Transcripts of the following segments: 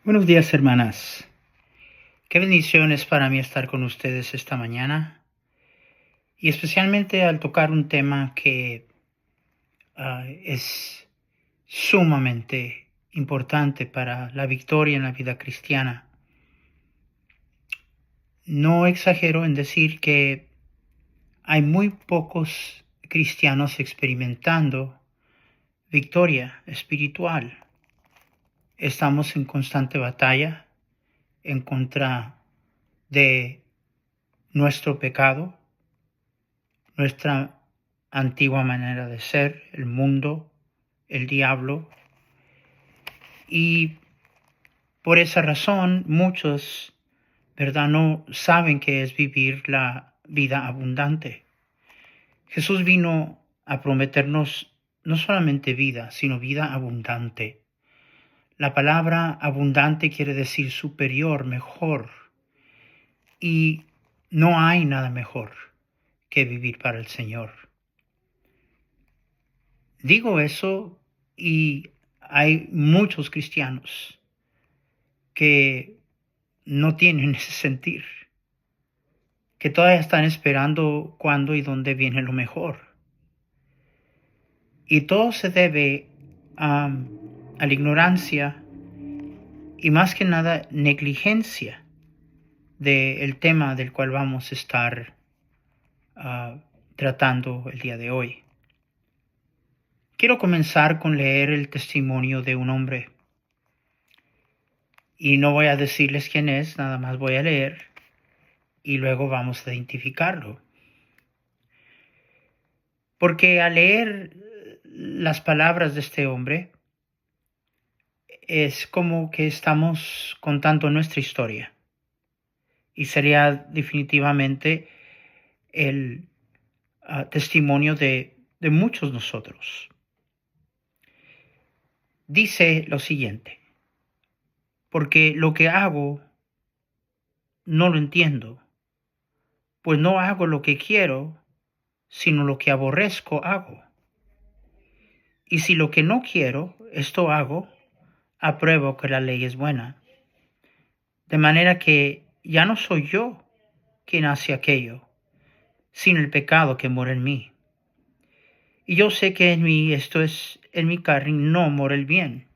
Buenos días, hermanas. Qué bendición es para mí estar con ustedes esta mañana y especialmente al tocar un tema que es sumamente importante para la victoria en la vida cristiana. No exagero en decir que hay muy pocos cristianos experimentando victoria espiritual. Estamos en constante batalla en contra de nuestro pecado, nuestra antigua manera de ser, el mundo, el diablo. Y por esa razón muchos, ¿verdad?, no saben qué es vivir la vida abundante. Jesús vino a prometernos no solamente vida, sino vida abundante. La palabra abundante quiere decir superior, mejor. Y no hay nada mejor que vivir para el Señor. Digo eso y hay muchos cristianos que no tienen ese sentir, que todavía están esperando cuándo y dónde viene lo mejor. Y todo se debe a la ignorancia y más que nada negligencia del tema del cual vamos a estar tratando el día de hoy. Quiero comenzar con leer el testimonio de un hombre. Y no voy a decirles quién es, nada más voy a leer y luego vamos a identificarlo. Porque al leer las palabras de este hombre, es como que estamos contando nuestra historia. Y sería definitivamente el testimonio de muchos nosotros. Dice lo siguiente: porque lo que hago no lo entiendo, pues no hago lo que quiero, sino lo que aborrezco hago. Y si lo que no quiero, esto hago, apruebo que la ley es buena. De manera que ya no soy yo quien hace aquello, sino el pecado que mora en mí. Y yo sé que en mí, esto es, en mi carne, no mora el bien.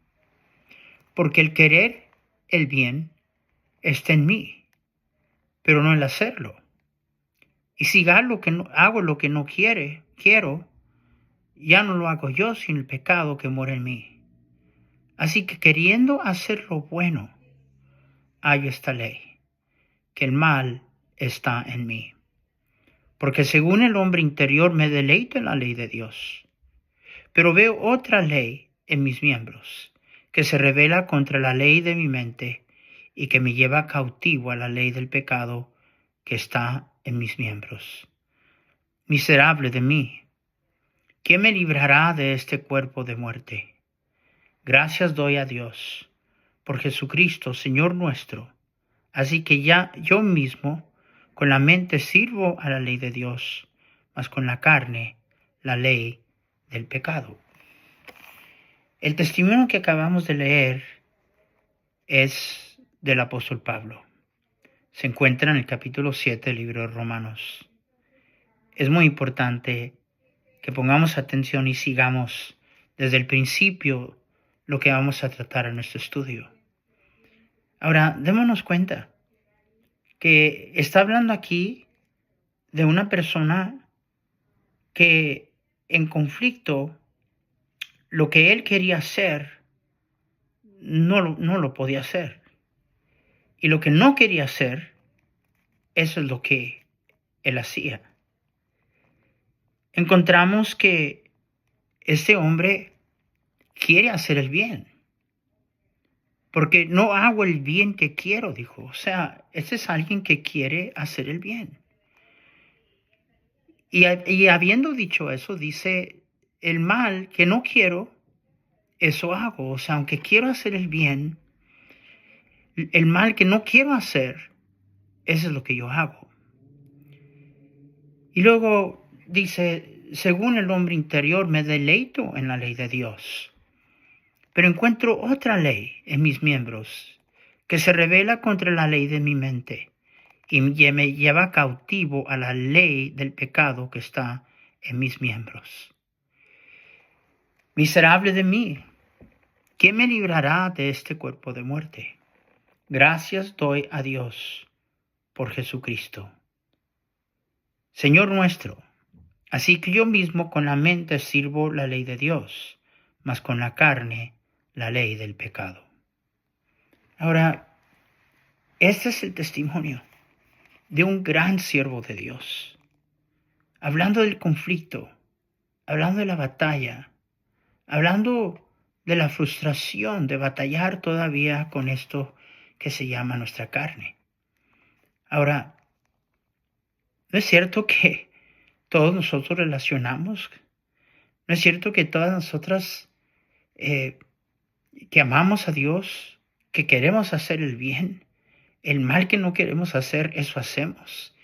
Porque el querer el bien está en mí, pero no el hacerlo. Y si hago lo que no quiero, ya no lo hago yo, sino el pecado que mora en mí. Así que queriendo hacer lo bueno, hallo esta ley, que el mal está en mí. Porque según el hombre interior me deleito en la ley de Dios, pero veo otra ley en mis miembros, que se rebela contra la ley de mi mente y que me lleva cautivo a la ley del pecado que está en mis miembros. Miserable de mí, ¿quién me librará de este cuerpo de muerte? Gracias doy a Dios por Jesucristo, Señor nuestro. Así que ya yo mismo con la mente sirvo a la ley de Dios, mas con la carne la ley del pecado. El testimonio que acabamos de leer es del apóstol Pablo. Se encuentra en el capítulo 7 del libro de Romanos. Es muy importante que pongamos atención y sigamos desde el principio lo que vamos a tratar en nuestro estudio. Ahora, démonos cuenta que está hablando aquí de una persona que en conflicto, lo que él quería hacer, no lo podía hacer. Y lo que no quería hacer, eso es lo que él hacía. Encontramos que este hombre quiere hacer el bien. Porque no hago el bien que quiero, dijo. O sea, este es alguien que quiere hacer el bien. Y habiendo dicho eso, dice, el mal que no quiero, eso hago. O sea, aunque quiero hacer el bien, el mal que no quiero hacer, eso es lo que yo hago. Y luego dice, según el hombre interior me deleito en la ley de Dios, pero encuentro otra ley en mis miembros que se rebela contra la ley de mi mente y me lleva cautivo a la ley del pecado que está en mis miembros. Miserable de mí, ¿quién me librará de este cuerpo de muerte? Gracias doy a Dios por Jesucristo, Señor nuestro. Así que yo mismo con la mente sirvo la ley de Dios, mas con la carne la ley del pecado. Ahora, este es el testimonio de un gran siervo de Dios, hablando del conflicto, hablando de la batalla, hablando de la frustración de batallar todavía con esto que se llama nuestra carne. Ahora, ¿no es cierto que todos nosotros relacionamos? ¿No es cierto que todas nosotras que amamos a Dios, que queremos hacer el bien, el mal que no queremos hacer, eso hacemos?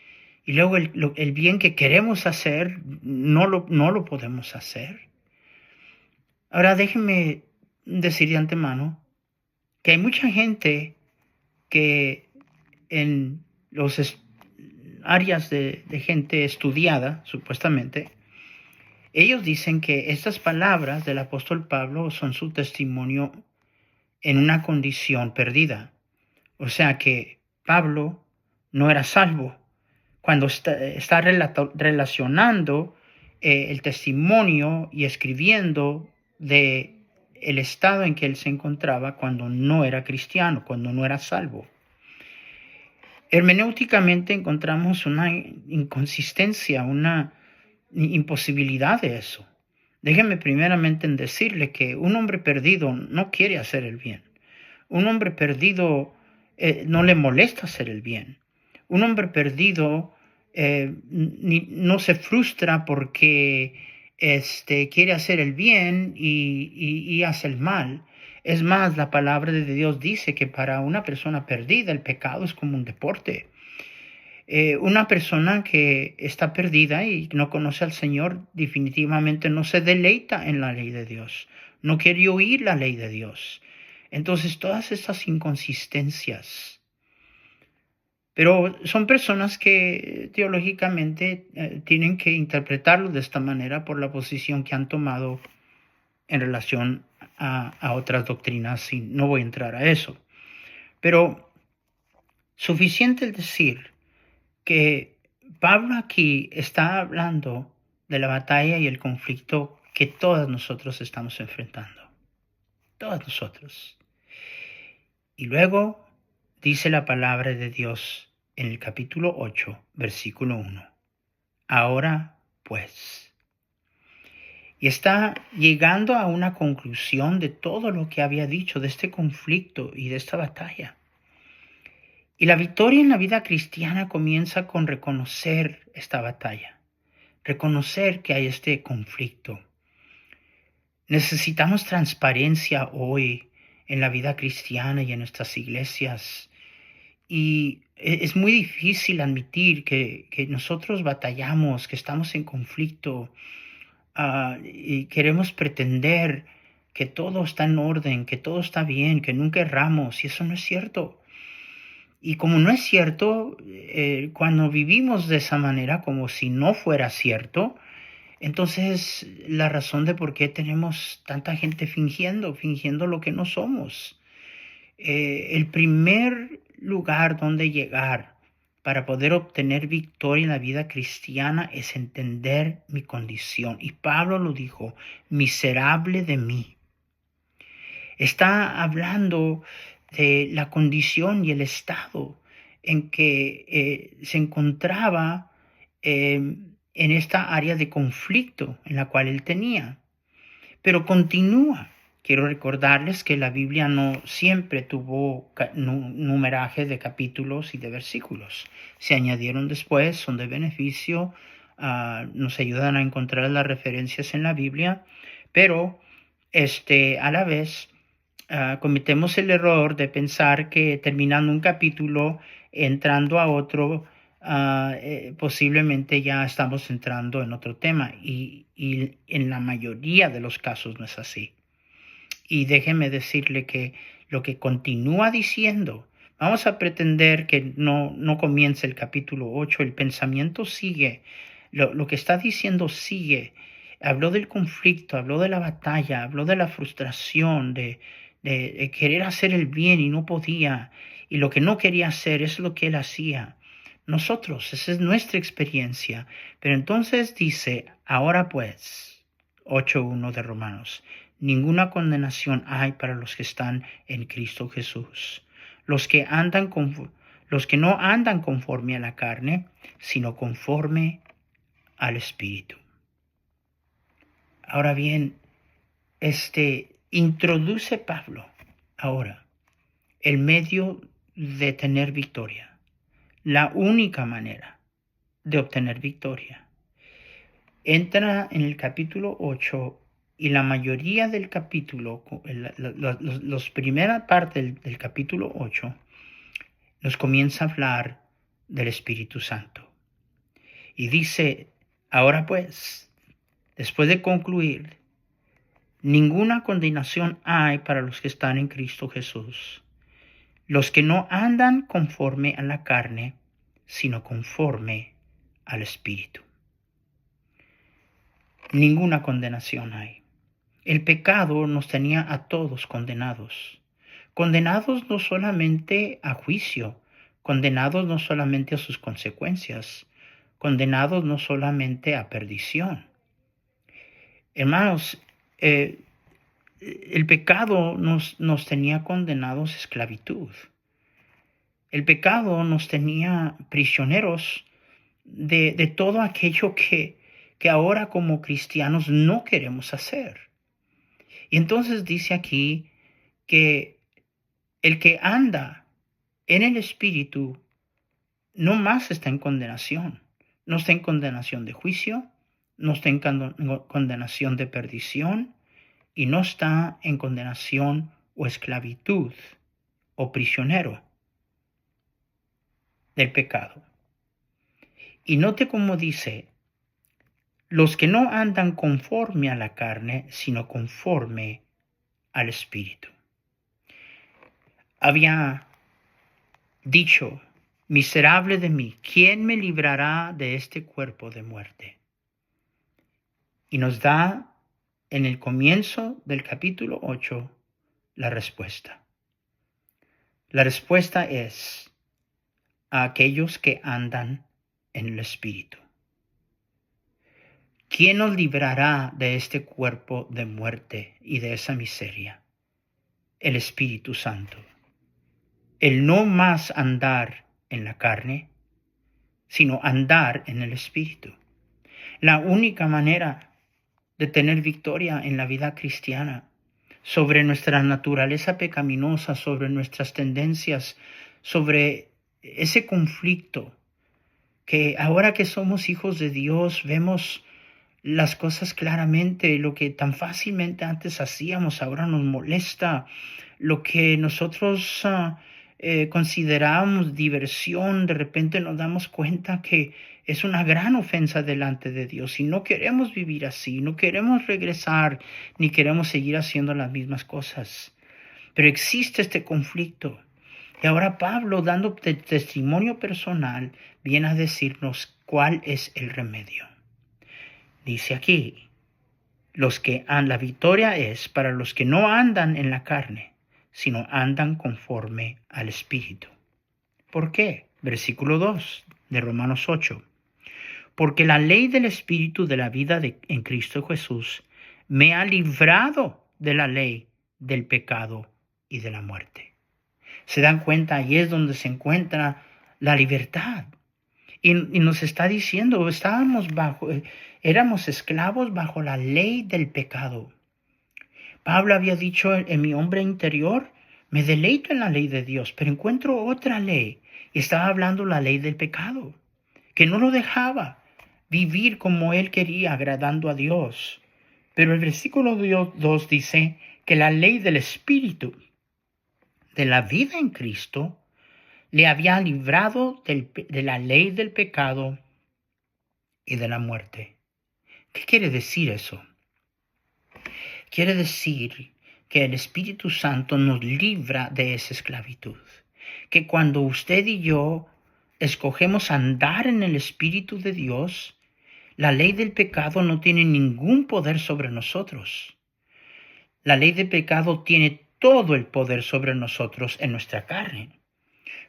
Y luego el bien que queremos hacer, no lo podemos hacer. Ahora déjenme decir de antemano que hay mucha gente que en los áreas de gente estudiada, supuestamente, ellos dicen que estas palabras del apóstol Pablo son su testimonio en una condición perdida. O sea que Pablo no era salvo. Cuando está relacionando el testimonio y escribiendo de el estado en que él se encontraba cuando no era cristiano, cuando no era salvo. Hermenéuticamente encontramos una inconsistencia, una imposibilidad de eso. Déjenme primeramente en decirle que un hombre perdido no quiere hacer el bien. Un hombre perdido no le molesta hacer el bien. Un hombre perdido no se frustra porque quiere hacer el bien y hace el mal. Es más, la palabra de Dios dice que para una persona perdida el pecado es como un deporte. Una persona que está perdida y no conoce al Señor definitivamente no se deleita en la ley de Dios. No quiere oír la ley de Dios. Entonces todas estas inconsistencias. Pero son personas que teológicamente tienen que interpretarlo de esta manera por la posición que han tomado en relación a otras doctrinas. Y no voy a entrar a eso. Pero suficiente el decir que Pablo aquí está hablando de la batalla y el conflicto que todos nosotros estamos enfrentando. Todos nosotros. Y luego dice la palabra de Dios en el capítulo 8, versículo 1. Ahora pues. Y está llegando a una conclusión de todo lo que había dicho de este conflicto y de esta batalla. Y la victoria en la vida cristiana comienza con reconocer esta batalla, reconocer que hay este conflicto. Necesitamos transparencia hoy en la vida cristiana y en nuestras iglesias. Y es muy difícil admitir que nosotros batallamos, que estamos en conflicto y queremos pretender que todo está en orden, que todo está bien, que nunca erramos, y eso no es cierto. Y como no es cierto, cuando vivimos de esa manera, como si no fuera cierto, entonces la razón de por qué tenemos tanta gente fingiendo lo que no somos. El primer lugar donde llegar para poder obtener victoria en la vida cristiana es entender mi condición. Y Pablo lo dijo, miserable de mí. Está hablando de la condición y el estado en que se encontraba en esta área de conflicto en la cual él tenía. Pero continúa. Quiero recordarles que la Biblia no siempre tuvo numeraje de capítulos y de versículos. Se añadieron después, son de beneficio, nos ayudan a encontrar las referencias en la Biblia, pero a la vez cometemos el error de pensar que terminando un capítulo, entrando a otro, posiblemente ya estamos entrando en otro tema y en la mayoría de los casos no es así. Y déjeme decirle que lo que continúa diciendo Vamos a pretender que no comience el capítulo 8. El pensamiento sigue. Lo que está diciendo sigue. Habló del conflicto, habló de la batalla, habló de la frustración, de querer hacer el bien y no podía. Y lo que no quería hacer es lo que él hacía. Nosotros, esa es nuestra experiencia. Pero entonces dice, ahora pues, 8:1 de Romanos, ninguna condenación hay para los que están en Cristo Jesús. Los que no andan conforme a la carne, sino conforme al Espíritu. Ahora bien, introduce Pablo ahora el medio de tener victoria, la única manera de obtener victoria. Entra en el capítulo 8 y la mayoría del capítulo, los primera parte del capítulo 8, nos comienza a hablar del Espíritu Santo. Y dice, ahora pues, después de concluir, ninguna condenación hay para los que están en Cristo Jesús, los que no andan conforme a la carne, sino conforme al Espíritu. Ninguna condenación hay. El pecado nos tenía a todos condenados. Condenados no solamente a juicio, condenados no solamente a sus consecuencias, condenados no solamente a perdición. Hermanos, el pecado nos tenía condenados a esclavitud. El pecado nos tenía prisioneros de todo aquello que ahora como cristianos no queremos hacer. Y entonces dice aquí que el que anda en el Espíritu no más está en condenación. No está en condenación de juicio, no está en condenación de perdición y no está en condenación o esclavitud o prisionero del pecado. Y note cómo dice, los que no andan conforme a la carne, sino conforme al Espíritu. Había dicho, miserable de mí, ¿quién me librará de este cuerpo de muerte? Y nos da en el comienzo del capítulo 8 la respuesta. La respuesta es a aquellos que andan en el Espíritu. ¿Quién nos librará de este cuerpo de muerte y de esa miseria? El Espíritu Santo. El no más andar en la carne, sino andar en el Espíritu. La única manera de tener victoria en la vida cristiana sobre nuestra naturaleza pecaminosa, sobre nuestras tendencias, sobre ese conflicto que ahora que somos hijos de Dios vemos las cosas claramente. Lo que tan fácilmente antes hacíamos ahora nos molesta. Lo que nosotros considerábamos diversión, de repente nos damos cuenta que es una gran ofensa delante de Dios y no queremos vivir así, no queremos regresar ni queremos seguir haciendo las mismas cosas. Pero existe este conflicto. Y ahora Pablo, dando testimonio personal, viene a decirnos cuál es el remedio. Dice aquí, la victoria es para los que no andan en la carne, sino andan conforme al Espíritu. ¿Por qué? Versículo 2 de Romanos 8. Porque la ley del Espíritu de la vida en Cristo Jesús me ha librado de la ley del pecado y de la muerte. ¿Se dan cuenta? Ahí es donde se encuentra la libertad. Y nos está diciendo, éramos esclavos bajo la ley del pecado. Pablo había dicho, en mi hombre interior, me deleito en la ley de Dios, pero encuentro otra ley. Y estaba hablando la ley del pecado, que no lo dejaba vivir como él quería, agradando a Dios. Pero el versículo 2 dice que la ley del Espíritu, de la vida en Cristo, le había librado de la ley del pecado y de la muerte. ¿Qué quiere decir eso? Quiere decir que el Espíritu Santo nos libra de esa esclavitud. que cuando usted y yo escogemos andar en el Espíritu de Dios, la ley del pecado no tiene ningún poder sobre nosotros. La ley del pecado tiene todo el poder sobre nosotros en nuestra carne.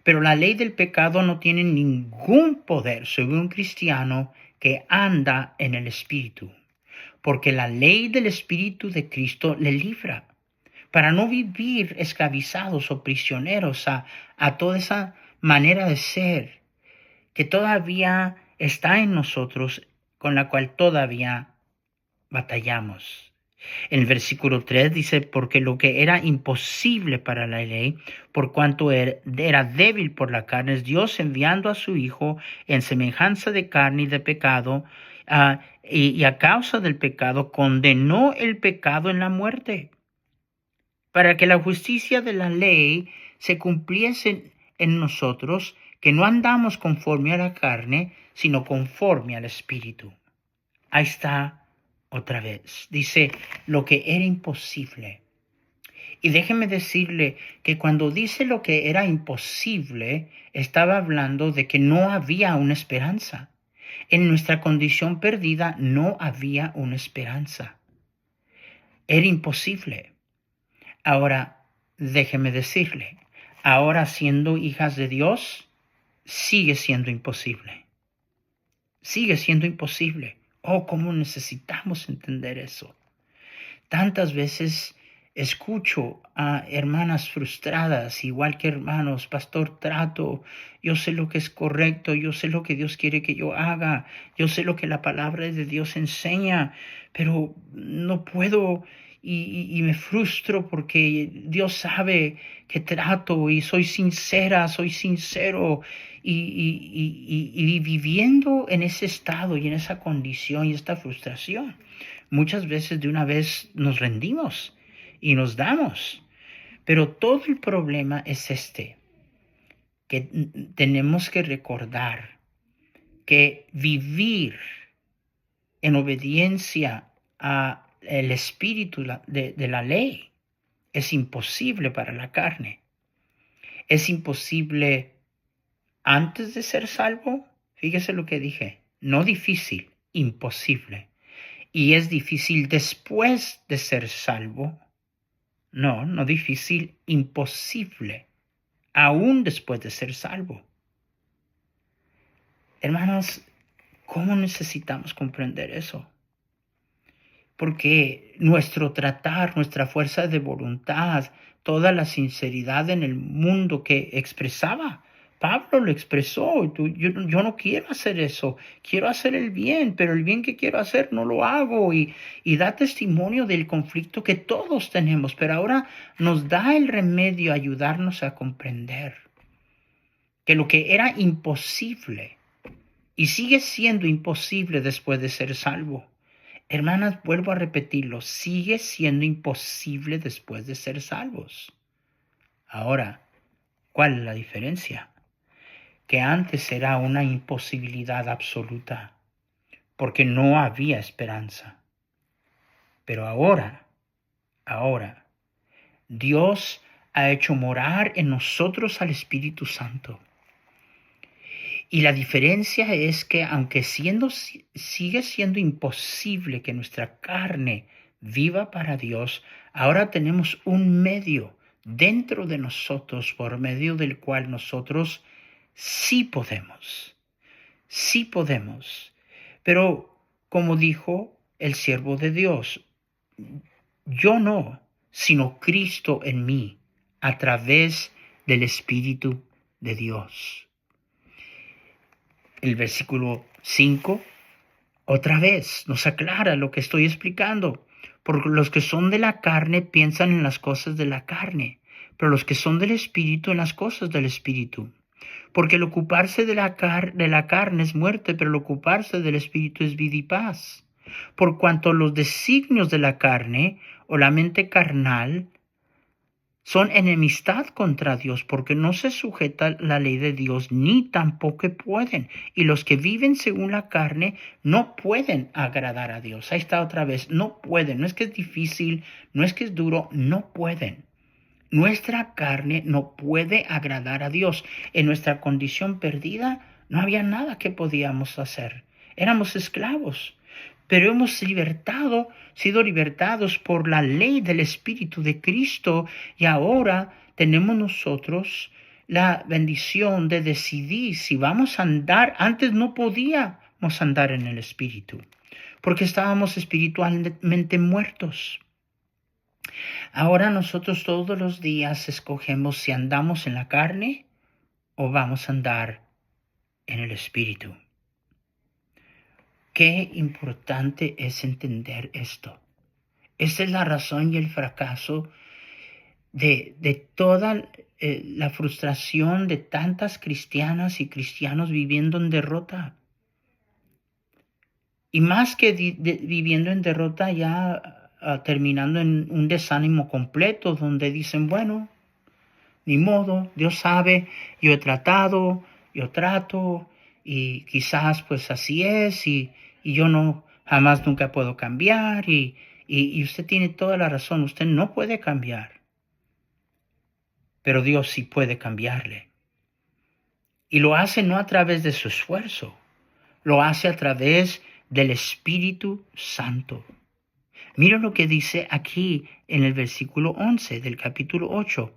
Pero la ley del pecado no tiene ningún poder sobre un cristiano que anda en el Espíritu, porque la ley del Espíritu de Cristo le libra para no vivir esclavizados o prisioneros a toda esa manera de ser que todavía está en nosotros, con la cual todavía batallamos. En el versículo 3 dice, porque lo que era imposible para la ley, por cuanto era débil por la carne, es Dios enviando a su Hijo en semejanza de carne y de pecado, y a causa del pecado condenó el pecado en la muerte, para que la justicia de la ley se cumpliese en nosotros, que no andamos conforme a la carne, sino conforme al Espíritu. Ahí está otra vez. Dice, lo que era imposible. Y déjeme decirle que cuando dice lo que era imposible, estaba hablando de que no había una esperanza. En nuestra condición perdida no había una esperanza. Era imposible. Ahora, déjeme decirle, ahora siendo hijas de Dios, sigue siendo imposible. Sigue siendo imposible. Oh, cómo necesitamos entender eso. Tantas veces escucho a hermanas frustradas, igual que hermanos, pastor, trato, yo sé lo que es correcto, yo sé lo que Dios quiere que yo haga, yo sé lo que la palabra de Dios enseña, pero no puedo y me frustro porque Dios sabe que trato y soy sincera, soy sincero y viviendo en ese estado y en esa condición y esta frustración. Muchas veces de una vez nos rendimos y nos damos. Pero todo el problema es que tenemos que recordar que vivir en obediencia al espíritu de la ley es imposible para la carne. Es imposible antes de ser salvo. Fíjese lo que dije. No difícil, imposible. Y es difícil después de ser salvo. No difícil, imposible, aún después de ser salvo. Hermanos, ¿cómo necesitamos comprender eso? Porque nuestro tratar, nuestra fuerza de voluntad, toda la sinceridad en el mundo que expresaba, Pablo lo expresó, yo no quiero hacer eso, quiero hacer el bien, pero el bien que quiero hacer no lo hago y da testimonio del conflicto que todos tenemos, pero ahora nos da el remedio a ayudarnos a comprender que lo que era imposible y sigue siendo imposible después de ser salvo. Hermanas, vuelvo a repetirlo, sigue siendo imposible después de ser salvos. Ahora, ¿cuál es la diferencia? Que antes era una imposibilidad absoluta, porque no había esperanza. Pero ahora, Dios ha hecho morar en nosotros al Espíritu Santo. Y la diferencia es que aunque sigue siendo imposible que nuestra carne viva para Dios, ahora tenemos un medio dentro de nosotros por medio del cual nosotros sí podemos. Pero como dijo el siervo de Dios, yo no, sino Cristo en mí, a través del Espíritu de Dios. El versículo 5, otra vez, nos aclara lo que estoy explicando. Porque los que son de la carne piensan en las cosas de la carne, pero los que son del Espíritu en las cosas del Espíritu. Porque el ocuparse de la carne es muerte, pero el ocuparse del Espíritu es vida y paz. Por cuanto los designios de la carne o la mente carnal son enemistad contra Dios, porque no se sujeta la ley de Dios, ni tampoco pueden. Y los que viven según la carne no pueden agradar a Dios. Ahí está otra vez, no pueden. No es que es difícil, no es que es duro, no pueden. Nuestra carne no puede agradar a Dios. En nuestra condición perdida no había nada que podíamos hacer. Éramos esclavos, pero hemos sido libertados por la ley del Espíritu de Cristo y ahora tenemos nosotros la bendición de decidir si vamos a andar. Antes no podíamos andar en el Espíritu porque estábamos espiritualmente muertos. Ahora nosotros todos los días escogemos si andamos en la carne o vamos a andar en el Espíritu. Qué importante es entender esto. Esa es la razón y el fracaso de toda la frustración de tantas cristianas y cristianos viviendo en derrota. Y más que viviendo en derrota, ya terminando en un desánimo completo, donde dicen, bueno, ni modo, Dios sabe, yo he tratado, yo trato, y quizás pues así es, y yo no, jamás nunca puedo cambiar, y usted tiene toda la razón, usted no puede cambiar, pero Dios sí puede cambiarle. Y lo hace no a través de su esfuerzo, lo hace a través del Espíritu Santo. Mira lo que dice aquí en el versículo 11 del capítulo 8.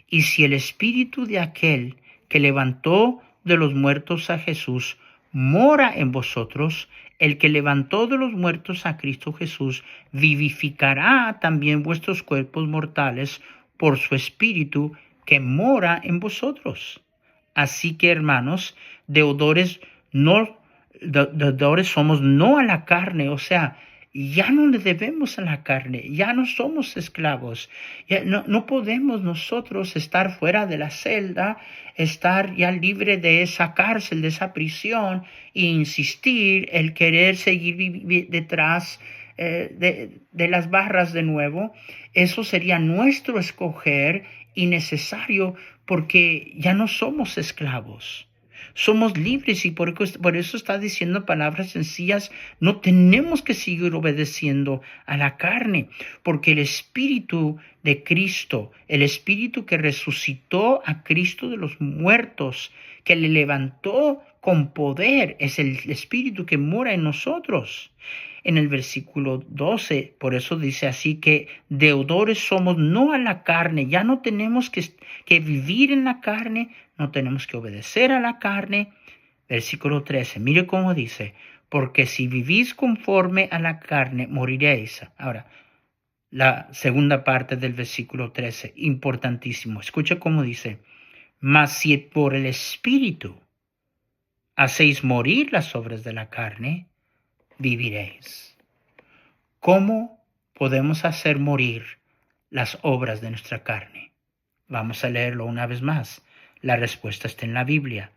Y si el Espíritu de aquel que levantó de los muertos a Jesús mora en vosotros, el que levantó de los muertos a Cristo Jesús vivificará también vuestros cuerpos mortales por su Espíritu que mora en vosotros. Así que, hermanos, deudores somos no a la carne, o sea, ya no le debemos a la carne, ya no somos esclavos, ya no podemos nosotros estar fuera de la celda, estar ya libre de esa cárcel, de esa prisión, e insistir, el querer seguir detrás de las barras de nuevo. Eso sería nuestro escoger innecesario porque ya no somos esclavos. Somos libres y por eso está diciendo palabras sencillas. No tenemos que seguir obedeciendo a la carne, porque el Espíritu de Cristo, el Espíritu que resucitó a Cristo de los muertos, que le levantó con poder, es el Espíritu que mora en nosotros. En el versículo 12, por eso dice así que deudores somos no a la carne, ya no tenemos que vivir en la carne, no tenemos que obedecer a la carne. Versículo 13, mire cómo dice, porque si vivís conforme a la carne, moriréis. Ahora, la segunda parte del versículo 13, importantísimo. Escucha cómo dice, mas si por el Espíritu hacéis morir las obras de la carne, viviréis. ¿Cómo podemos hacer morir las obras de nuestra carne? Vamos a leerlo una vez más. La respuesta está en la Biblia.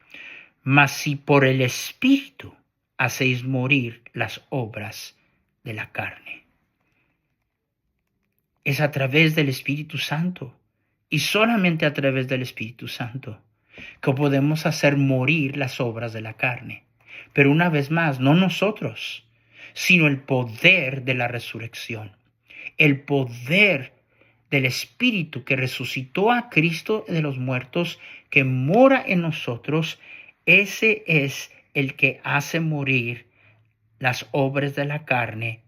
Mas si por el Espíritu hacéis morir las obras de la carne. Es a través del Espíritu Santo y solamente a través del Espíritu Santo que podemos hacer morir las obras de la carne. Pero una vez más, no nosotros, sino el poder de la resurrección, el poder del Espíritu que resucitó a Cristo de los muertos, que mora en nosotros. Ese es el que hace morir las obras de la carne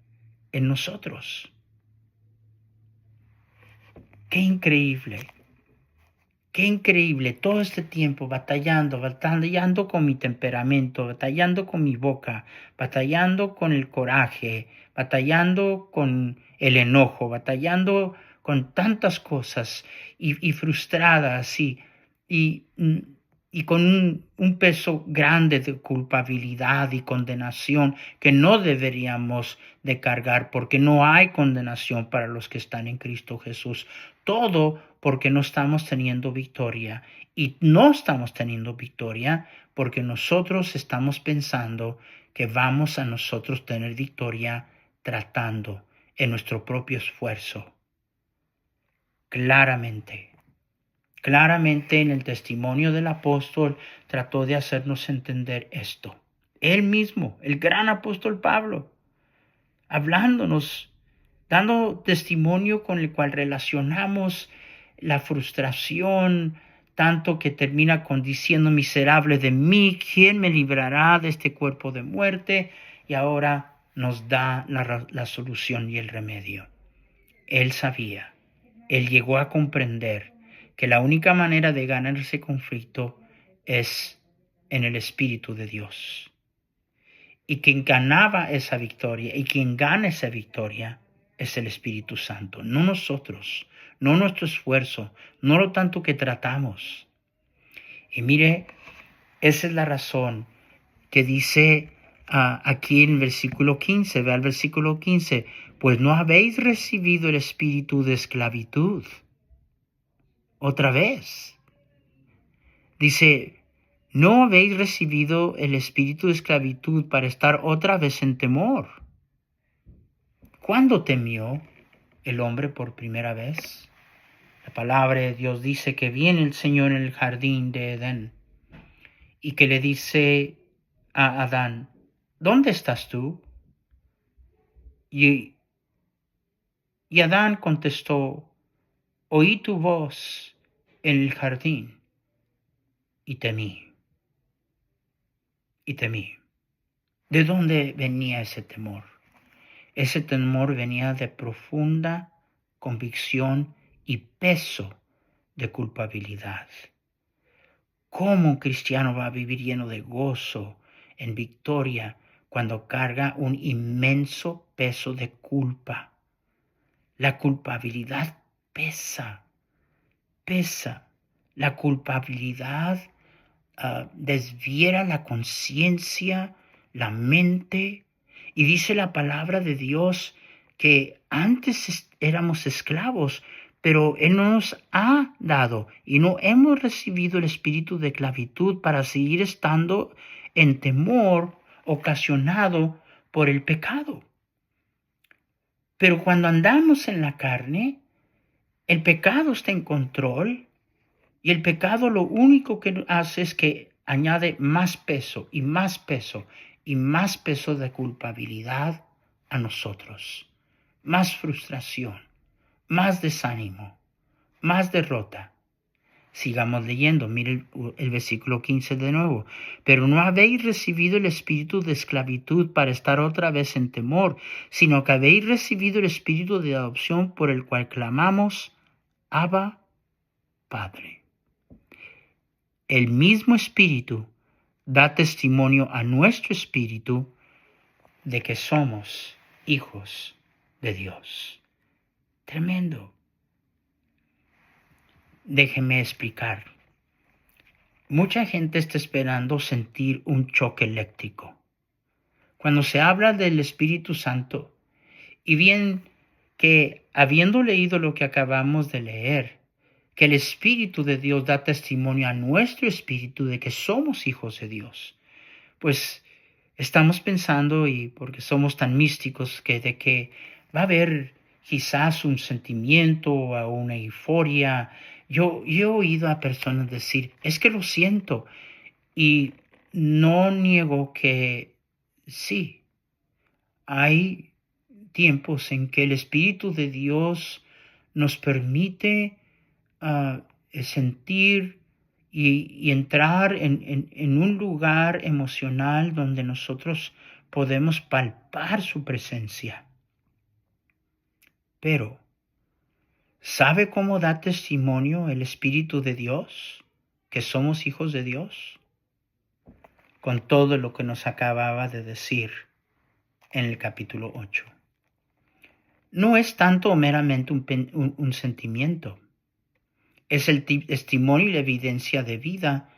en nosotros. Qué increíble todo este tiempo batallando con mi temperamento, batallando con mi boca, batallando con el coraje, batallando con el enojo, batallando con tantas cosas y frustradas y con un peso grande de culpabilidad y condenación que no deberíamos de cargar, porque no hay condenación para los que están en Cristo Jesús. Todo porque no estamos teniendo victoria, y no estamos teniendo victoria porque nosotros estamos pensando que vamos a nosotros tener victoria tratando en nuestro propio esfuerzo. Claramente en el testimonio del apóstol trató de hacernos entender esto. Él mismo, el gran apóstol Pablo, hablándonos, dando testimonio con el cual relacionamos la frustración, tanto que termina con diciendo: miserable de mí, ¿quién me librará de este cuerpo de muerte? Y ahora nos da la solución y el remedio. Él sabía, él llegó a comprender que la única manera de ganar ese conflicto es en el Espíritu de Dios. Y quien ganaba esa victoria y quien gana esa victoria es el Espíritu Santo, no nosotros, no nuestro esfuerzo, no lo tanto que tratamos. Y mire, esa es la razón que dice aquí en el versículo 15, ve al versículo 15, pues no habéis recibido el espíritu de esclavitud. Otra vez. Dice, no habéis recibido el espíritu de esclavitud para estar otra vez en temor. ¿Cuándo temió el hombre por primera vez? La palabra de Dios dice que viene el Señor en el jardín de Edén y que le dice a Adán: ¿dónde estás tú? Y Adán contestó: oí tu voz en el jardín y temí. Y temí. ¿De dónde venía ese temor? Ese temor venía de profunda convicción y peso de culpabilidad. ¿Cómo un cristiano va a vivir lleno de gozo, en victoria, cuando carga un inmenso peso de culpa? La culpabilidad pesa. La culpabilidad desviera la conciencia, la mente. Y dice la palabra de Dios que antes éramos esclavos, pero Él no nos ha dado y no hemos recibido el espíritu de esclavitud para seguir estando en temor ocasionado por el pecado. Pero cuando andamos en la carne, el pecado está en control y el pecado lo único que hace es que añade más peso y más peso y más peso de culpabilidad a nosotros. Más frustración, más desánimo, más derrota. Sigamos leyendo, mire el versículo 15 de nuevo. Pero no habéis recibido el espíritu de esclavitud para estar otra vez en temor, sino que habéis recibido el espíritu de adopción por el cual clamamos: Abba, Padre. El mismo espíritu da testimonio a nuestro espíritu de que somos hijos de Dios. Tremendo. Déjeme explicar. Mucha gente está esperando sentir un choque eléctrico. Cuando se habla del Espíritu Santo, y bien que habiendo leído lo que acabamos de leer, que el Espíritu de Dios da testimonio a nuestro espíritu de que somos hijos de Dios, pues estamos pensando, y porque somos tan místicos, de que va a haber quizás un sentimiento o una euforia. Yo he oído a personas decir: es que lo siento, y no niego que sí, hay tiempos en que el Espíritu de Dios nos permite sentir y entrar en un lugar emocional donde nosotros podemos palpar su presencia. Pero, ¿sabe cómo da testimonio el Espíritu de Dios que somos hijos de Dios? Con todo lo que nos acababa de decir en el capítulo 8. No es tanto meramente un sentimiento. Es el testimonio y la evidencia de vida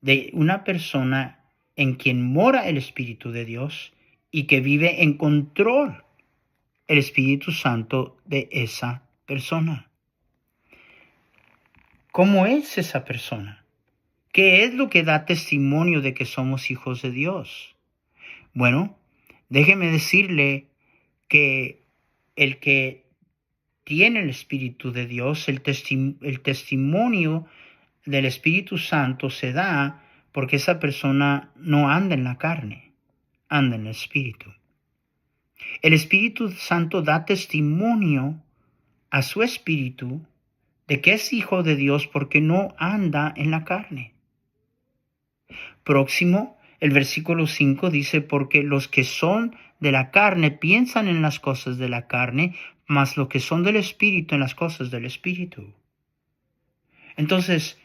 de una persona en quien mora el Espíritu de Dios y que vive en control el Espíritu Santo de esa persona. ¿Cómo es esa persona? ¿Qué es lo que da testimonio de que somos hijos de Dios? Bueno, déjeme decirle que el que tiene el Espíritu de Dios, el testimonio del Espíritu Santo se da porque esa persona no anda en la carne, anda en el Espíritu. El Espíritu Santo da testimonio a su espíritu de que es hijo de Dios porque no anda en la carne. Próximo, el versículo 5 dice, porque los que son de la carne piensan en las cosas de la carne, mas los que son del Espíritu en las cosas del Espíritu. Entonces,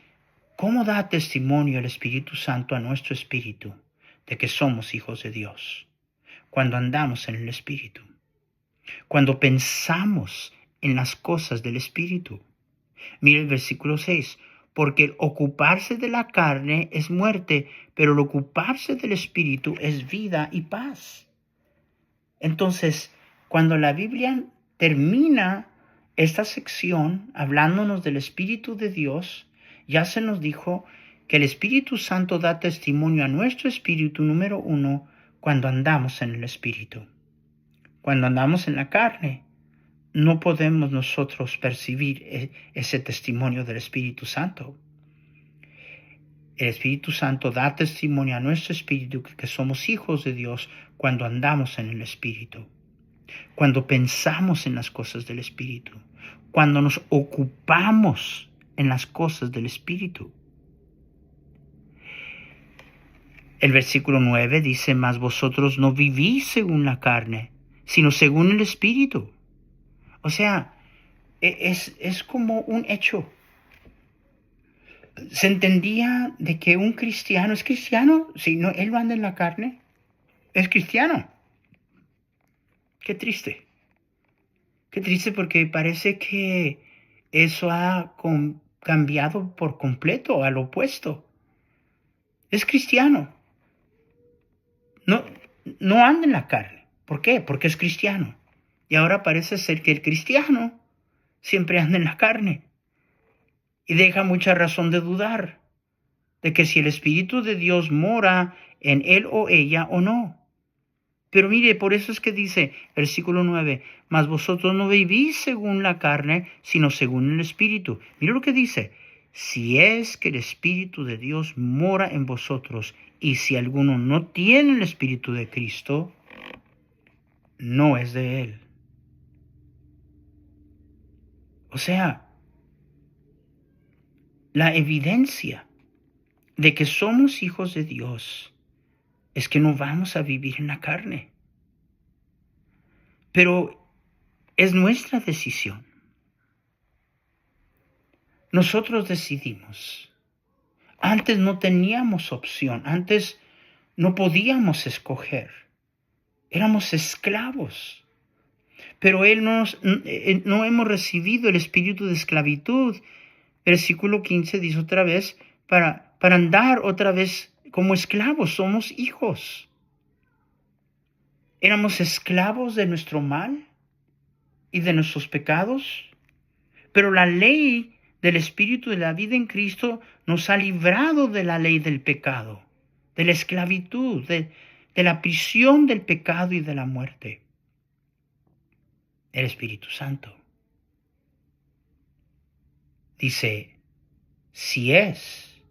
¿cómo da testimonio el Espíritu Santo a nuestro espíritu de que somos hijos de Dios? Cuando andamos en el Espíritu, cuando pensamos en las cosas del Espíritu. Mira el versículo 6, porque el ocuparse de la carne es muerte, pero el ocuparse del Espíritu es vida y paz. Entonces, cuando la Biblia termina esta sección hablándonos del Espíritu de Dios, ya se nos dijo que el Espíritu Santo da testimonio a nuestro espíritu, número 1, cuando andamos en el Espíritu. Cuando andamos en la carne, no podemos nosotros percibir ese testimonio del Espíritu Santo. El Espíritu Santo da testimonio a nuestro espíritu que somos hijos de Dios cuando andamos en el Espíritu, cuando pensamos en las cosas del Espíritu, cuando nos ocupamos en las cosas del Espíritu. El versículo 9 dice, mas vosotros no vivís según la carne, sino según el Espíritu. O sea, es como un hecho. Se entendía de que un cristiano es cristiano, si no, él anda en la carne, es cristiano. Qué triste. Qué triste porque parece que eso ha cambiado por completo al opuesto. Es cristiano. No, no anda en la carne. ¿Por qué? Porque es cristiano. Y ahora parece ser que el cristiano siempre anda en la carne. Y deja mucha razón de dudar de que si el Espíritu de Dios mora en él o ella o no. Pero mire, por eso es que dice, versículo 9, mas vosotros no vivís según la carne, sino según el Espíritu. Mire lo que dice, si es que el Espíritu de Dios mora en vosotros, y si alguno no tiene el Espíritu de Cristo, no es de él. O sea, la evidencia de que somos hijos de Dios es que no vamos a vivir en la carne. Pero es nuestra decisión. Nosotros decidimos. Antes no teníamos opción. Antes no podíamos escoger. Éramos esclavos. Pero no hemos recibido el espíritu de esclavitud. Versículo 15 dice otra vez, para andar otra vez como esclavos, somos hijos. Éramos esclavos de nuestro mal y de nuestros pecados, pero la ley del Espíritu de la vida en Cristo nos ha librado de la ley del pecado, de la esclavitud, de la prisión del pecado y de la muerte. El Espíritu Santo dice, si es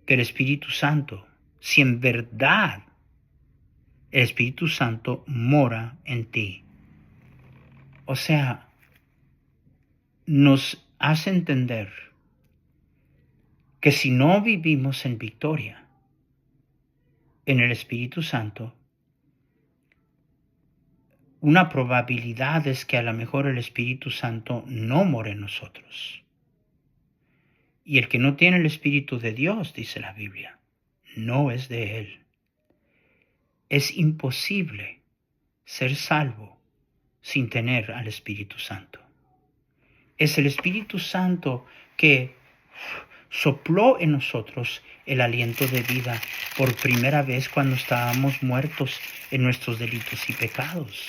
que el Espíritu Santo, si en verdad el Espíritu Santo mora en ti. O sea, nos hace entender que si no vivimos en victoria en el Espíritu Santo, una probabilidad es que a lo mejor el Espíritu Santo no more en nosotros. Y el que no tiene el Espíritu de Dios, dice la Biblia, no es de él. Es imposible ser salvo sin tener al Espíritu Santo. Es el Espíritu Santo que sopló en nosotros el aliento de vida por primera vez cuando estábamos muertos en nuestros delitos y pecados.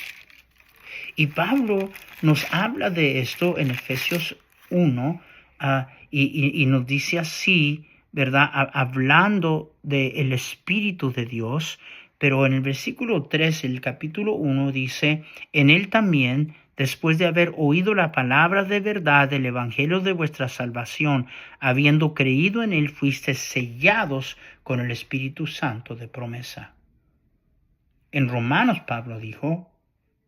Y Pablo nos habla de esto en Efesios 1 y nos dice así, ¿verdad? Hablando del Espíritu de Dios, pero en el versículo 3, el capítulo 1 dice, en él también, después de haber oído la palabra de verdad del evangelio de vuestra salvación, habiendo creído en él, fuisteis sellados con el Espíritu Santo de promesa. En Romanos, Pablo dijo,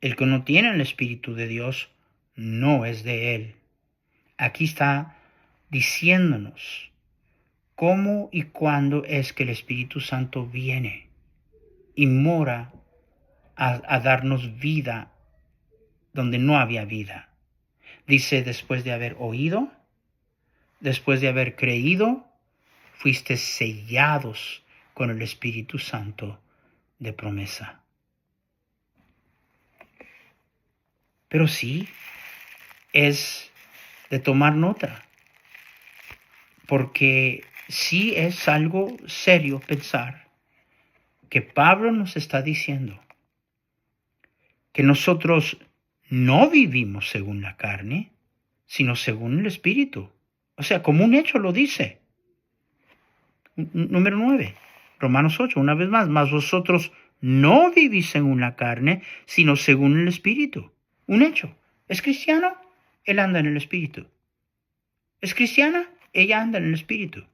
el que no tiene el Espíritu de Dios no es de él. Aquí está diciéndonos cómo y cuándo es que el Espíritu Santo viene y mora a darnos vida donde no había vida. Dice, después de haber oído, después de haber creído, fuiste sellados con el Espíritu Santo de promesa. Pero sí, es de tomar nota, porque sí es algo serio pensar que Pablo nos está diciendo que nosotros no vivimos según la carne, sino según el Espíritu. O sea, como un hecho lo dice. Número 9, Romanos 8, una vez más, mas vosotros no vivís según la carne, sino según el Espíritu. Un hecho. ¿Es cristiano? Él anda en el Espíritu. ¿Es cristiana? Ella anda en el Espíritu.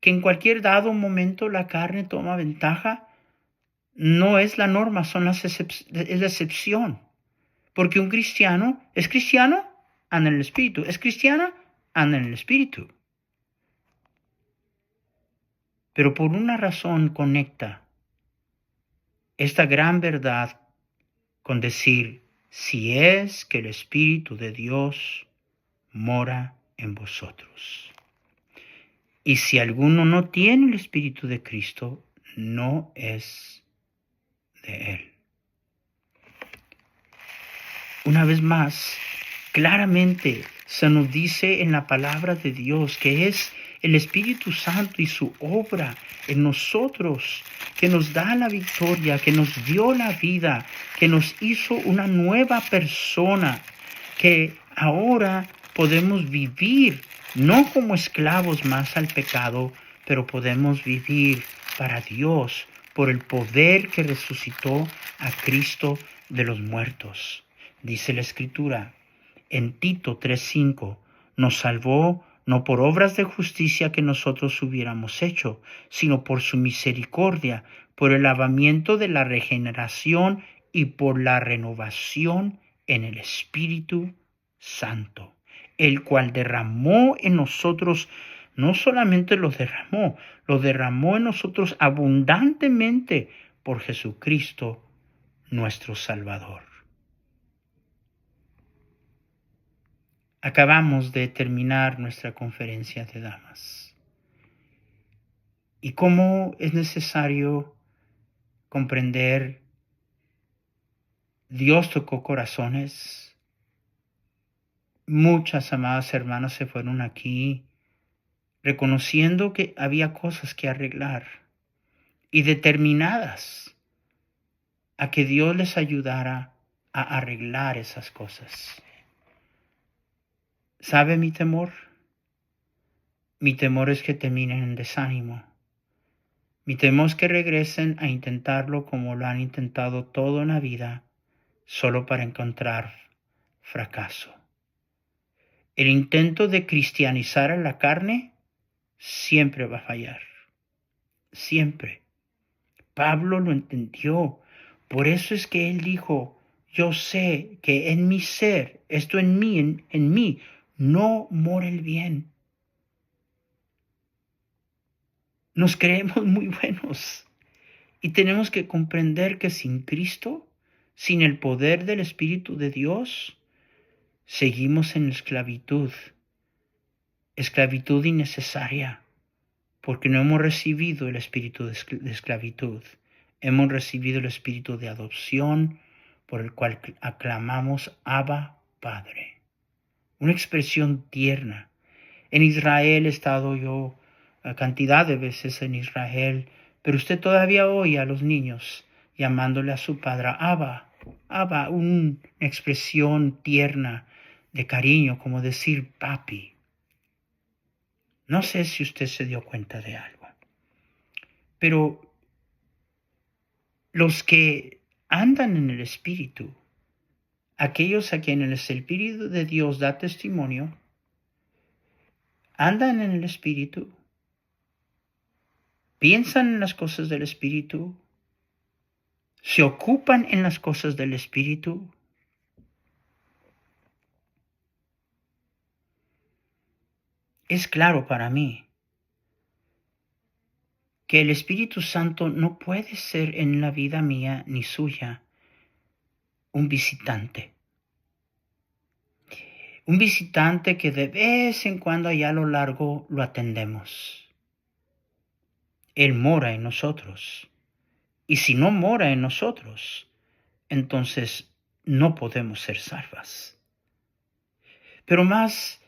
Que en cualquier dado momento la carne toma ventaja, no es la norma, es la excepción. Porque un cristiano, ¿es cristiano? Anda en el Espíritu. ¿Es cristiana? Anda en el Espíritu. Pero por una razón conecta esta gran verdad con decir, si es que el Espíritu de Dios mora en vosotros. Y si alguno no tiene el Espíritu de Cristo, no es de Él. Una vez más, claramente se nos dice en la palabra de Dios que es el Espíritu Santo y su obra en nosotros que nos da la victoria, que nos dio la vida, que nos hizo una nueva persona, que ahora podemos vivir no como esclavos más al pecado, pero podemos vivir para Dios por el poder que resucitó a Cristo de los muertos. Dice la Escritura en Tito 3:5, nos salvó no por obras de justicia que nosotros hubiéramos hecho, sino por su misericordia, por el lavamiento de la regeneración y por la renovación en el Espíritu Santo, el cual derramó en nosotros, no solamente lo derramó en nosotros abundantemente por Jesucristo, nuestro Salvador. Acabamos de terminar nuestra conferencia de damas. Y cómo es necesario comprender, Dios tocó corazones. Muchas amadas hermanas se fueron aquí reconociendo que había cosas que arreglar y determinadas a que Dios les ayudara a arreglar esas cosas. ¿Sabe mi temor? Mi temor es que terminen en desánimo. Mi temor es que regresen a intentarlo como lo han intentado toda una vida, solo para encontrar fracaso. El intento de cristianizar a la carne siempre va a fallar. Siempre. Pablo lo entendió. Por eso es que él dijo, yo sé que en mi ser, esto en mí, no mora el bien. Nos creemos muy buenos y tenemos que comprender que sin Cristo, sin el poder del Espíritu de Dios, seguimos en esclavitud. Esclavitud innecesaria, porque no hemos recibido el espíritu de esclavitud. Hemos recibido el espíritu de adopción, por el cual aclamamos Abba, Padre. Una expresión tierna. En Israel he estado yo cantidad de veces en Israel, pero usted todavía oye a los niños llamándole a su padre Abba, Abba, una expresión tierna de cariño, como decir papi. No sé si usted se dio cuenta de algo, pero los que andan en el Espíritu, aquellos a quienes el Espíritu de Dios da testimonio, andan en el Espíritu, piensan en las cosas del Espíritu, se ocupan en las cosas del Espíritu. es claro para mí que el Espíritu Santo no puede ser en la vida mía ni suya un visitante. Un visitante que de vez en cuando allá a lo largo lo atendemos. Él mora en nosotros. Y si no mora en nosotros, entonces no podemos ser salvas. Pero más,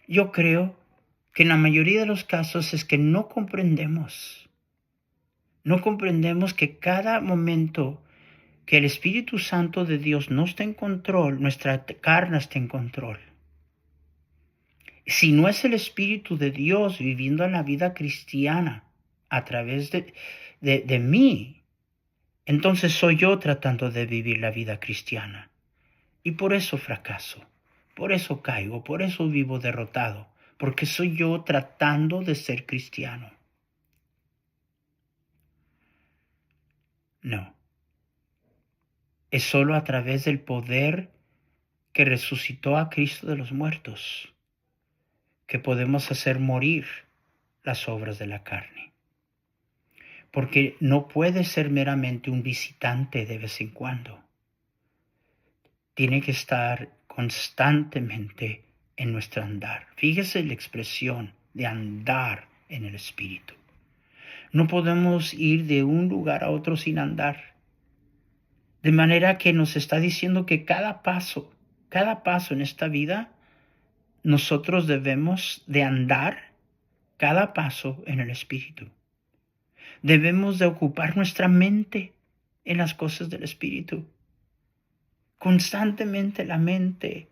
yo creo que en la mayoría de los casos es que no comprendemos. No comprendemos que cada momento que el Espíritu Santo de Dios no está en control, nuestra carne está en control. Si no es el Espíritu de Dios viviendo en la vida cristiana a través de mí, entonces soy yo tratando de vivir la vida cristiana. Y por eso fracaso, por eso caigo, por eso vivo derrotado, porque soy yo tratando de ser cristiano. No. Es solo a través del poder que resucitó a Cristo de los muertos que podemos hacer morir las obras de la carne. Porque no puede ser meramente un visitante de vez en cuando. Tiene que estar constantemente en nuestro andar. Fíjese la expresión de andar en el Espíritu. No podemos ir de un lugar a otro sin andar. De manera que nos está diciendo que cada paso en esta vida, nosotros debemos de andar cada paso en el Espíritu. Debemos de ocupar nuestra mente en las cosas del Espíritu. Constantemente la mente,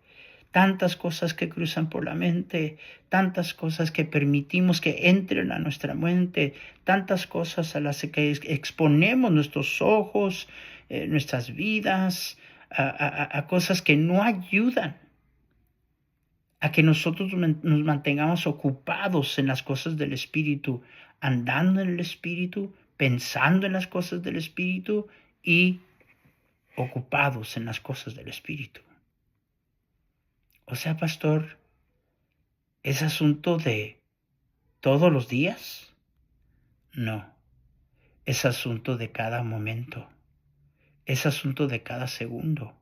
tantas cosas que cruzan por la mente, tantas cosas que permitimos que entren a nuestra mente, tantas cosas a las que exponemos nuestros ojos, nuestras vidas, a cosas que no ayudan a que nosotros nos mantengamos ocupados en las cosas del Espíritu, andando en el Espíritu, pensando en las cosas del Espíritu y ocupados en las cosas del Espíritu. O sea, pastor, ¿es asunto de todos los días? No, es asunto de cada momento, es asunto de cada segundo.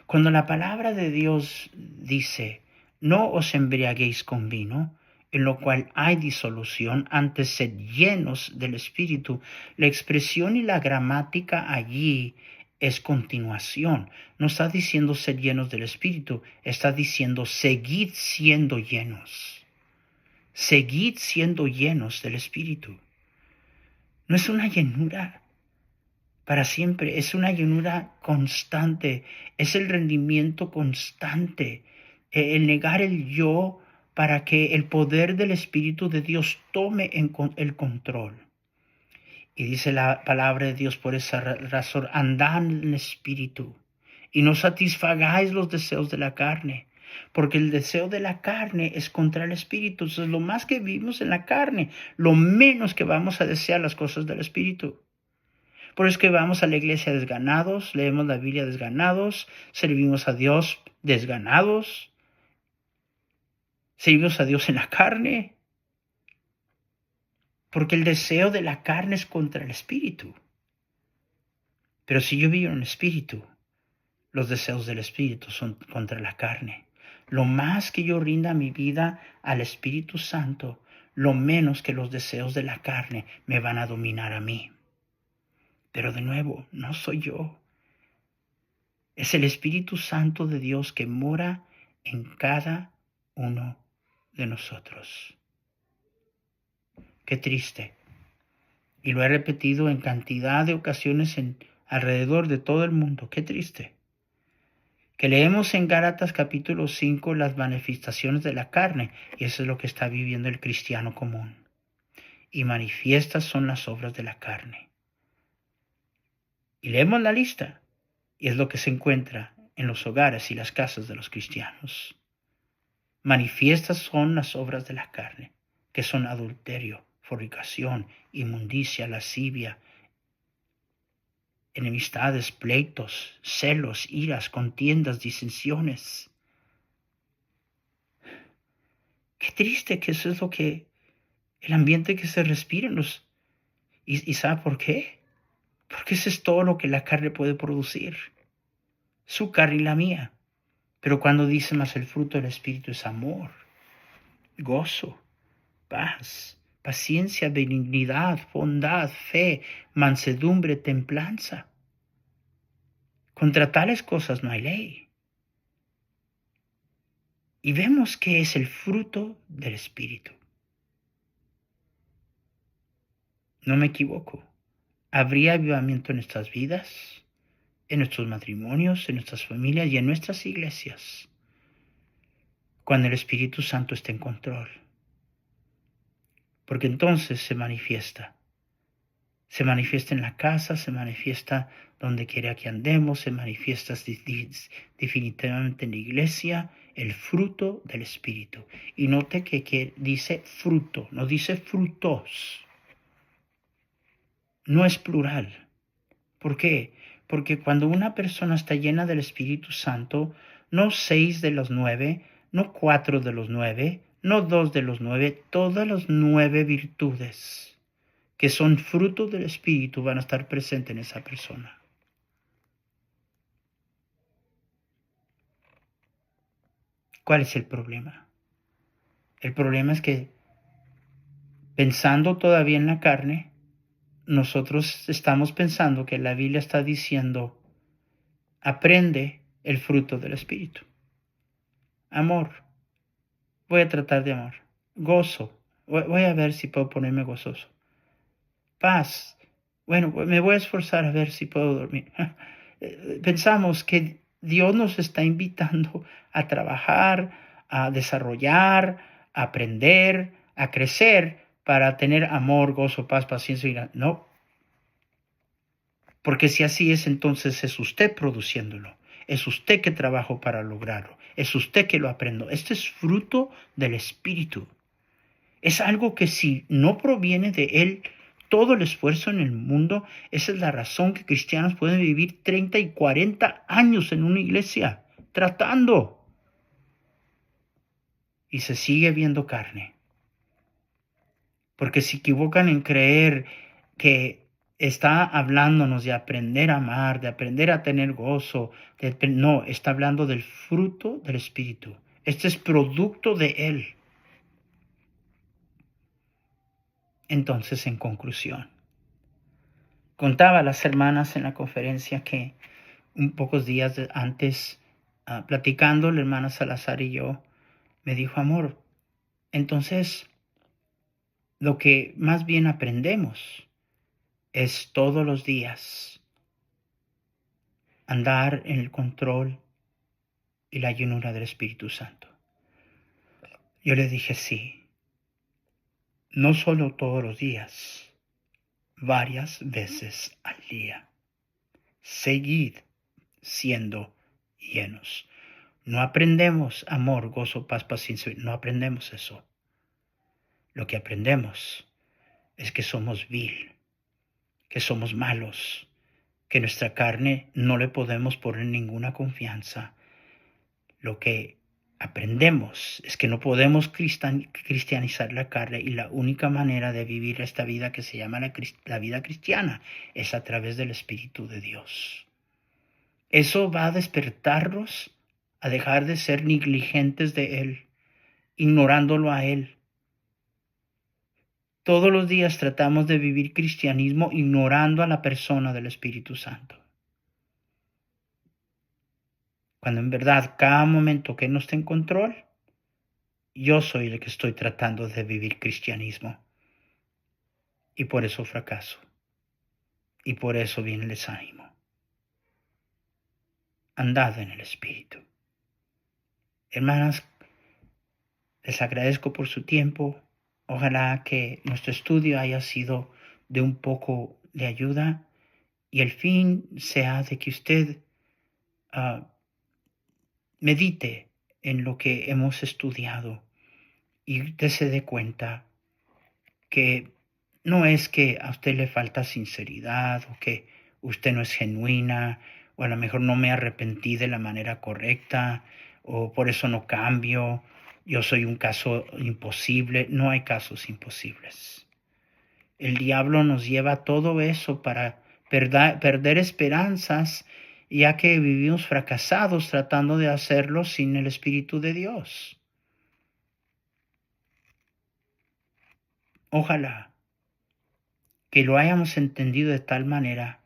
Cuando la palabra de Dios dice, no os embriaguéis con vino, en lo cual hay disolución, antes sed llenos del Espíritu, la expresión y la gramática allí es continuación. No está diciendo sed llenos del Espíritu, está diciendo seguid siendo llenos. Seguid siendo llenos del Espíritu. No es una llenura para siempre, es una llenura constante, es el rendimiento constante, el negar el yo para que el poder del Espíritu de Dios tome el control. Y dice la palabra de Dios por esa razón, andad en el Espíritu y no satisfagáis los deseos de la carne, porque el deseo de la carne es contra el Espíritu. Entonces, lo más que vivimos en la carne, lo menos que vamos a desear las cosas del Espíritu. Por eso es que vamos a la iglesia desganados, leemos la Biblia desganados, servimos a Dios desganados, servimos a Dios en la carne, porque el deseo de la carne es contra el Espíritu. Pero si yo vivo en el Espíritu, los deseos del Espíritu son contra la carne. Lo más que yo rinda mi vida al Espíritu Santo, lo menos que los deseos de la carne me van a dominar a mí. Pero de nuevo, no soy yo. Es el Espíritu Santo de Dios que mora en cada uno de nosotros. Qué triste. Y lo he repetido en cantidad de ocasiones alrededor de todo el mundo. Qué triste. Que leemos en Gálatas capítulo 5 las manifestaciones de la carne, y eso es lo que está viviendo el cristiano común. Y manifiestas son las obras de la carne. Y leemos la lista, y es lo que se encuentra en los hogares y las casas de los cristianos. Manifiestas son las obras de la carne, que son adulterio, fornicación, inmundicia, lascivia, enemistades, pleitos, celos, iras, contiendas, disensiones. Qué triste que eso es el ambiente que se respira en los... ¿Y sabe por qué? Porque eso es todo lo que la carne puede producir. Su carne y la mía. Pero cuando dice más el fruto del Espíritu es amor, gozo, paz, paciencia, benignidad, bondad, fe, mansedumbre, templanza. Contra tales cosas no hay ley. Y vemos que es el fruto del Espíritu. No me equivoco. ¿Habría avivamiento en nuestras vidas, en nuestros matrimonios, en nuestras familias y en nuestras iglesias cuando el Espíritu Santo esté en control? Porque entonces se manifiesta. Se manifiesta en la casa, se manifiesta donde quiera que andemos, se manifiesta definitivamente en la iglesia, el fruto del Espíritu. Y note que dice fruto, no dice frutos. No es plural. ¿Por qué? Porque cuando una persona está llena del Espíritu Santo, no 6 de los 9, no 4 de los 9, no 2 de los 9, todas las 9 virtudes que son fruto del Espíritu van a estar presentes en esa persona. ¿Cuál es el problema? El problema es que pensando todavía en la carne, nosotros estamos pensando que la Biblia está diciendo, aprende el fruto del Espíritu. Amor, voy a tratar de amar. Gozo, voy a ver si puedo ponerme gozoso. Paz, bueno, me voy a esforzar a ver si puedo dormir. Pensamos que Dios nos está invitando a trabajar, a desarrollar, a aprender, a crecer para tener amor, gozo, paz, paciencia y no. Porque si así es, entonces es usted produciéndolo. Es usted que trabajó para lograrlo. Es usted que lo aprendió. Este es fruto del Espíritu. Es algo que si no proviene de Él, todo el esfuerzo en el mundo, esa es la razón que cristianos pueden vivir 30 y 40 años en una iglesia, tratando. Y se sigue viendo carne. Porque se equivocan en creer que está hablándonos de aprender a amar, de aprender a tener gozo. No, está hablando del fruto del Espíritu. Este es producto de Él. Entonces, en conclusión, contaba a las hermanas en la conferencia que un pocos días antes, platicando, la hermana Salazar y yo, me dijo, amor, entonces lo que más bien aprendemos es todos los días andar en el control y la llenura del Espíritu Santo. Yo le dije, sí, no solo todos los días, varias veces al día. Seguid siendo llenos. No aprendemos amor, gozo, paz, paciencia. No aprendemos eso. Lo que aprendemos es que somos vil, que somos malos, que nuestra carne no le podemos poner ninguna confianza. Lo que aprendemos es que no podemos cristianizar la carne y la única manera de vivir esta vida que se llama la vida cristiana es a través del Espíritu de Dios. Eso va a despertarnos a dejar de ser negligentes de Él, ignorándolo a Él. Todos los días tratamos de vivir cristianismo ignorando a la persona del Espíritu Santo. Cuando en verdad cada momento que no esté en control, yo soy el que estoy tratando de vivir cristianismo. Y por eso fracaso. Y por eso viene el desánimo. Andad en el Espíritu. Hermanas, les agradezco por su tiempo. Ojalá que nuestro estudio haya sido de un poco de ayuda y el fin sea de que usted medite en lo que hemos estudiado y usted se dé cuenta que no es que a usted le falta sinceridad o que usted no es genuina o a lo mejor no me arrepentí de la manera correcta o por eso no cambio yo soy un caso imposible. No hay casos imposibles. El diablo nos lleva a todo eso para perder esperanzas, ya que vivimos fracasados tratando de hacerlo sin el Espíritu de Dios. Ojalá que lo hayamos entendido de tal manera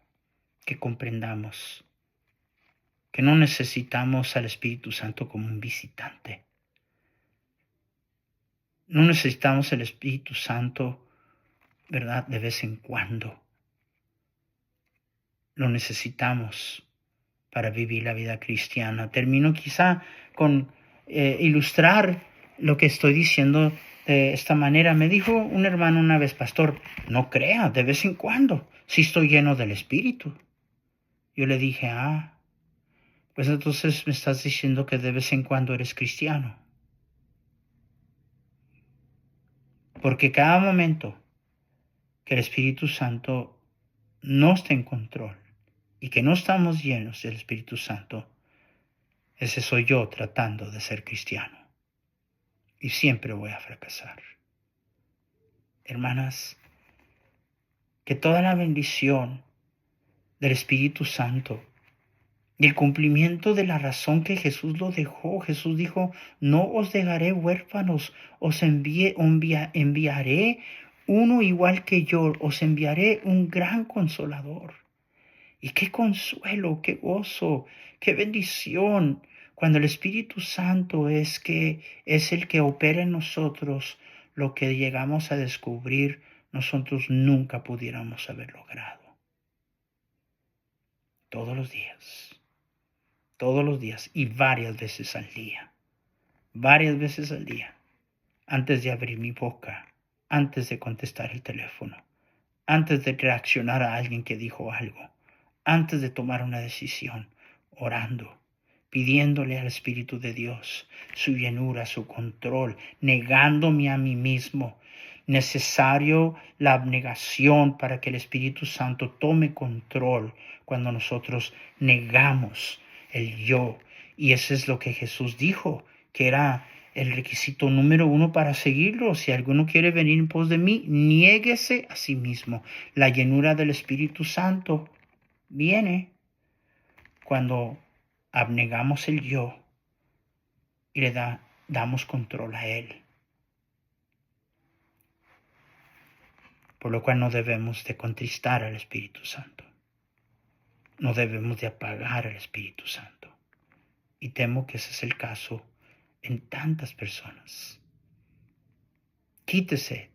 que comprendamos que no necesitamos al Espíritu Santo como un visitante. No necesitamos el Espíritu Santo, ¿verdad?, de vez en cuando. Lo necesitamos para vivir la vida cristiana. Termino quizá con ilustrar lo que estoy diciendo de esta manera. Me dijo un hermano una vez: pastor, no crea, de vez en cuando, si estoy lleno del Espíritu. Yo le dije: pues entonces me estás diciendo que de vez en cuando eres cristiano. Porque cada momento que el Espíritu Santo no está en control y que no estamos llenos del Espíritu Santo, ese soy yo tratando de ser cristiano. Y siempre voy a fracasar. Hermanas, que toda la bendición del Espíritu Santo y el cumplimiento de la razón que Jesús lo dejó. Jesús dijo: no os dejaré huérfanos, os enviaré uno igual que yo, os enviaré un gran consolador. Y qué consuelo, qué gozo, qué bendición, cuando el Espíritu Santo es el que opera en nosotros lo que llegamos a descubrir nosotros nunca pudiéramos haber logrado. Todos los días y varias veces al día, antes de abrir mi boca, antes de contestar el teléfono, antes de reaccionar a alguien que dijo algo, antes de tomar una decisión, orando, pidiéndole al Espíritu de Dios su llenura, su control, negándome a mí mismo. Necesario la abnegación para que el Espíritu Santo tome control cuando nosotros negamos el yo. Y eso es lo que Jesús dijo, que era el requisito número 1 para seguirlo. Si alguno quiere venir en pos de mí, niéguese a sí mismo. La llenura del Espíritu Santo viene cuando abnegamos el yo y le damos control a él. Por lo cual no debemos de contristar al Espíritu Santo. No debemos de apagar al Espíritu Santo. Y temo que ese es el caso en tantas personas. Quítese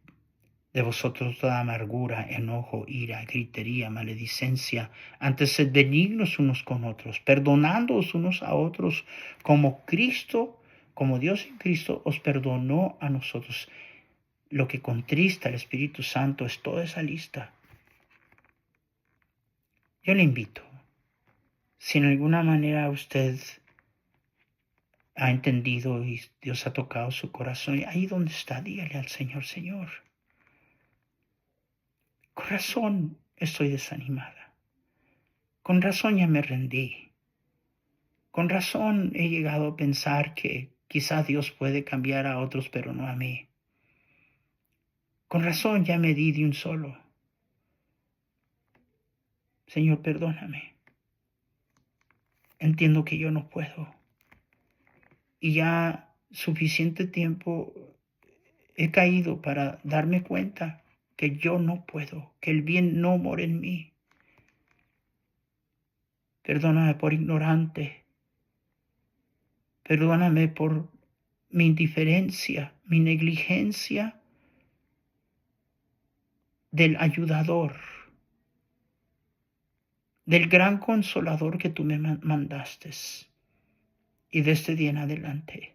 de vosotros toda amargura, enojo, ira, gritería, maledicencia. Antes sed benignos unos con otros, perdonándoos unos a otros, como Dios en Cristo os perdonó a nosotros. Lo que contrista al Espíritu Santo es toda esa lista. Yo le invito, si en alguna manera usted ha entendido y Dios ha tocado su corazón, ahí donde está, dígale al Señor: Señor, con razón estoy desanimada, con razón ya me rendí, con razón he llegado a pensar que quizá Dios puede cambiar a otros, pero no a mí. Con razón ya me di de un solo. Señor, perdóname. Entiendo que yo no puedo. Y ya suficiente tiempo he caído para darme cuenta que yo no puedo, que el bien no mora en mí. Perdóname por ignorante. Perdóname por mi indiferencia, mi negligencia del ayudador, del gran consolador que tú me mandaste. Y desde este día en adelante,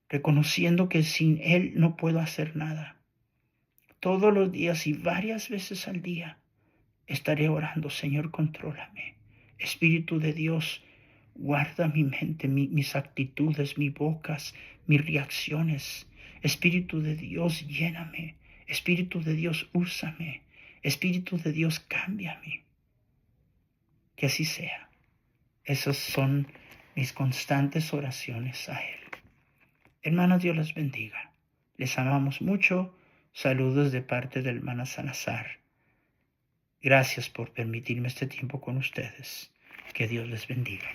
reconociendo que sin Él no puedo hacer nada, todos los días y varias veces al día estaré orando: Señor, contrólame. Espíritu de Dios, guarda mi mente, mis actitudes, mis bocas, mis reacciones. Espíritu de Dios, lléname. Espíritu de Dios, úsame. Espíritu de Dios, cámbiame. Que así sea. Esas son mis constantes oraciones a Él. Hermanos, Dios les bendiga. Les amamos mucho. Saludos de parte del hermano Salazar. Gracias por permitirme este tiempo con ustedes. Que Dios les bendiga.